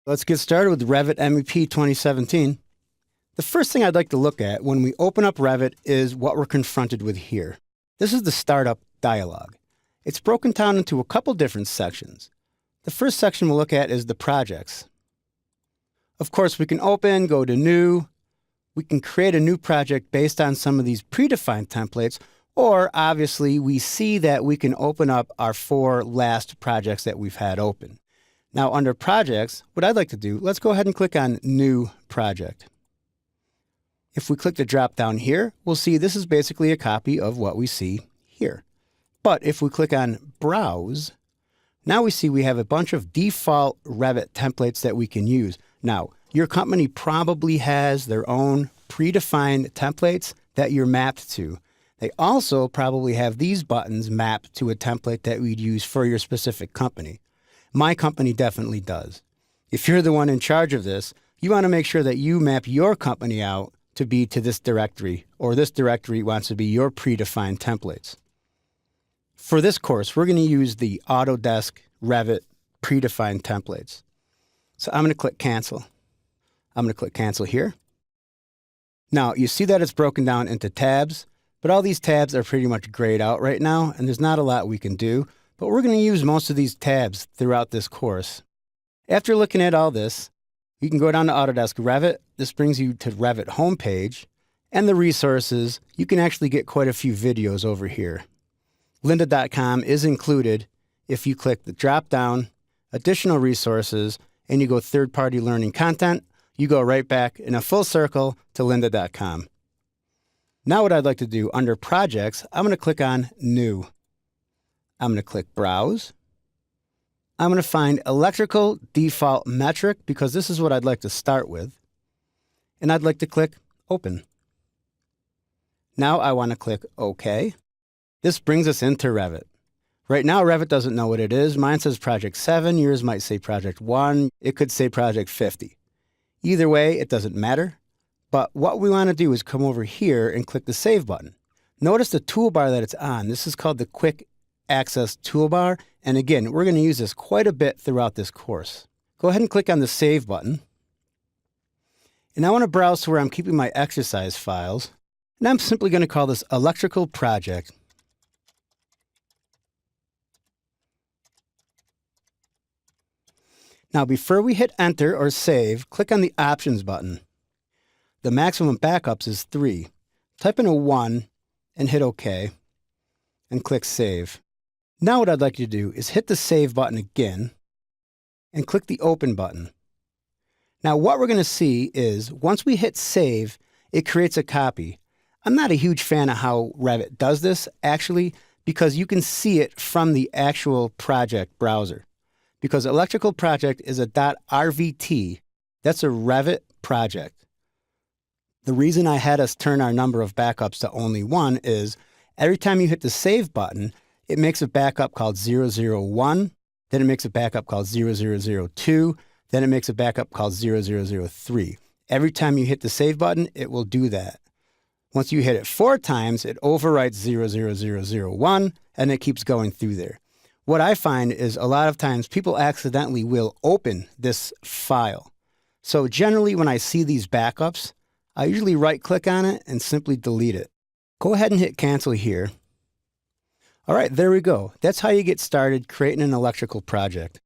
Let's get started with Revit MEP 2017. The first thing I'd like to look at when we open up Revit is what we're confronted with here. This is the startup dialog. It's broken down into a couple different sections. The first section we'll look at is the projects. Of course, we can open, go to new. We can create a new project based on some of these predefined templates, or obviously we see that we can open up our 4 last projects that we've had open. Now under projects, what I'd like to do, let's go ahead and click on new project. If we click the drop down here, we'll see this is basically a copy of what we see here. But if we click on browse, now we see we have a bunch of default Revit templates that we can use. Now, your company probably has their own predefined templates that you're mapped to. They also probably have these buttons mapped to a template that we'd use for your specific company. My company definitely does. If you're the one in charge of this, you want to make sure that you map your company out to be to this directory, or this directory wants to be your predefined templates. For this course, we're going to use the Autodesk Revit predefined templates. So I'm going to click cancel. I'm going to click cancel here. Now you see that it's broken down into tabs, but all these tabs are pretty much grayed out right now, and there's not a lot we can do. But we're going to use most of these tabs throughout this course. After looking at all this, you can go down to Autodesk Revit. This brings you to Revit homepage. And the resources, you can actually get quite a few videos over here. Lynda.com is included if you click the drop down, additional resources, and you go third-party learning content. You go right back in a full circle to Lynda.com. Now what I'd like to do under projects, I'm going to click on new. I'm going to click browse. I'm going to find electrical default metric because this is what I'd like to start with. And I'd like to click open. Now I want to click OK. This brings us into Revit. Right now Revit doesn't know what it is. Mine says project 7, yours might say project 1, it could say project 50. Either way, it doesn't matter. But what we want to do is come over here and click the save button. Notice the toolbar that it's on. This is called the quick access toolbar. And again, we're going to use this quite a bit throughout this course. Go ahead and click on the save button. And I want to browse to where I'm keeping my exercise files. And I'm simply going to call this electrical project. Now, before we hit enter or save, click on the options button. The maximum backups is 3. Type in a 1 and hit OK and click save. Now what I'd like you to do is hit the save button again and click the open button. Now what we're going to see is once we hit save, it creates a copy. I'm not a huge fan of how Revit does this actually because you can see it from the actual project browser. Because electrical project is a .rvt, that's a Revit project. The reason I had us turn our number of backups to only 1 is every time you hit the save button, it makes a backup called 001, then it makes a backup called 0002, then it makes a backup called 0003. Every time you hit the save button, it will do that. Once you hit it 4 times, it overwrites 00001, and it keeps going through there. What I find is a lot of times people accidentally will open this file. So generally when I see these backups, I usually right-click on it and simply delete it. Go ahead and hit cancel here. All right, there we go. That's how you get started creating an electrical project.